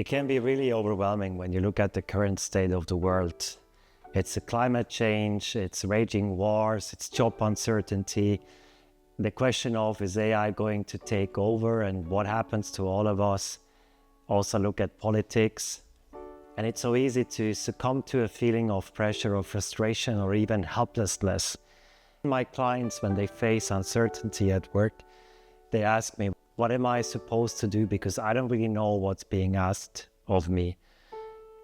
It can be really overwhelming when you look at the current state of the world. It's a climate change, it's raging wars, it's job uncertainty. The question of, is AI going to take over and what happens to all of us? Also look at politics. And it's so easy to succumb to a feeling of pressure or frustration or even helplessness. My clients, when they face uncertainty at work, they ask me, what am I supposed to do? Because I don't really know what's being asked of me.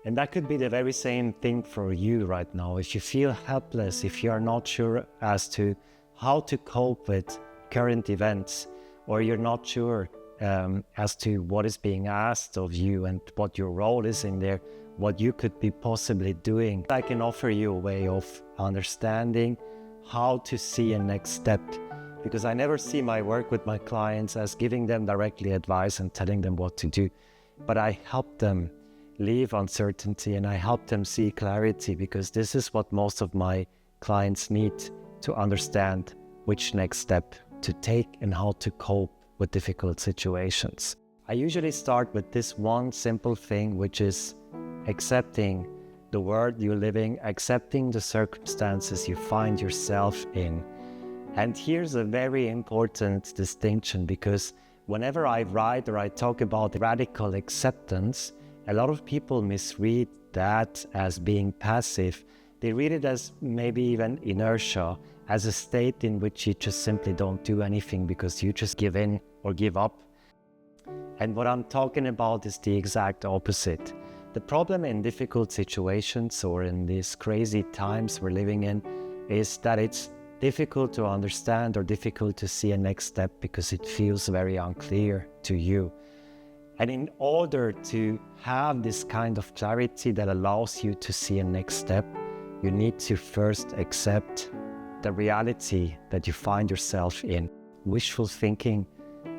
And that could be the very same thing for you right now. If you feel helpless, if you are not sure as to how to cope with current events, or you're not sure as to what is being asked of you and what your role is in there, what you could be possibly doing, I can offer you a way of understanding how to see a next step. Because I never see my work with my clients as giving them directly advice and telling them what to do. But I help them leave uncertainty and I help them see clarity, because this is what most of my clients need to understand which next step to take and how to cope with difficult situations. I usually start with this one simple thing, which is accepting the world you're living, accepting the circumstances you find yourself in. And here's a very important distinction, because whenever I write or I talk about radical acceptance, a lot of people misread that as being passive. They read it as maybe even inertia, as a state in which you just simply don't do anything because you just give in or give up. And what I'm talking about is the exact opposite. The problem in difficult situations or in these crazy times we're living in is that it's difficult to understand or difficult to see a next step because it feels very unclear to you. And in order to have this kind of clarity that allows you to see a next step, you need to first accept the reality that you find yourself in. Wishful thinking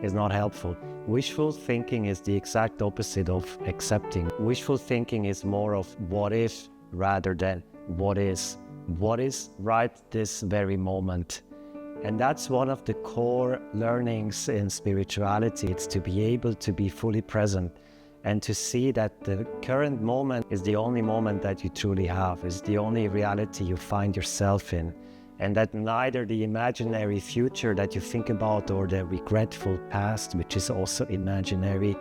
is not helpful. Wishful thinking is the exact opposite of accepting. Wishful thinking is more of what if rather than what is. What is right this very moment. And that's one of the core learnings in spirituality. It's to be able to be fully present and to see that the current moment is the only moment that you truly have, is the only reality you find yourself in. And that neither the imaginary future that you think about or the regretful past, which is also imaginary,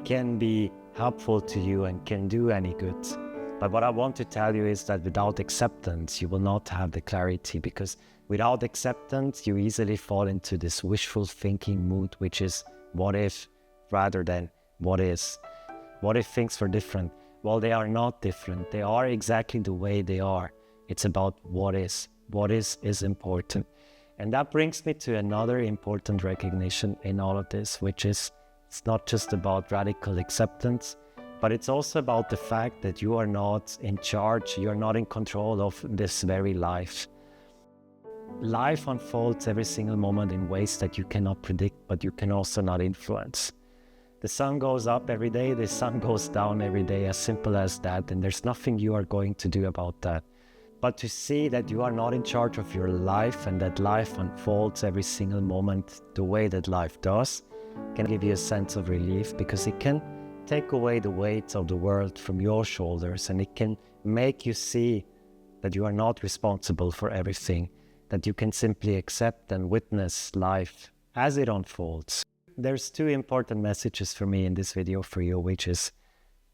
can be helpful to you and can do any good. But what I want to tell you is that without acceptance, you will not have the clarity, because without acceptance, you easily fall into this wishful thinking mood, which is what if rather than what is. What if things were different? Well, they are not different. They are exactly the way they are. It's about what is. What is important. And that brings me to another important recognition in all of this, which is it's not just about radical acceptance, but it's also about the fact that you are not in charge, you are not in control of this very life. Life unfolds every single moment in ways that you cannot predict, but you can also not influence. The sun goes up every day, the sun goes down every day, as simple as that, and there's nothing you are going to do about that. But to see that you are not in charge of your life and that life unfolds every single moment the way that life does can give you a sense of relief, because it can take away the weight of the world from your shoulders, and it can make you see that you are not responsible for everything, that you can simply accept and witness life as it unfolds. There's two important messages for me in this video for you, which is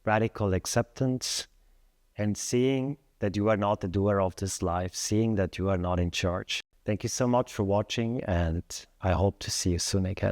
radical acceptance and seeing that you are not the doer of this life, seeing that you are not in charge. Thank you so much for watching, and I hope to see you soon again.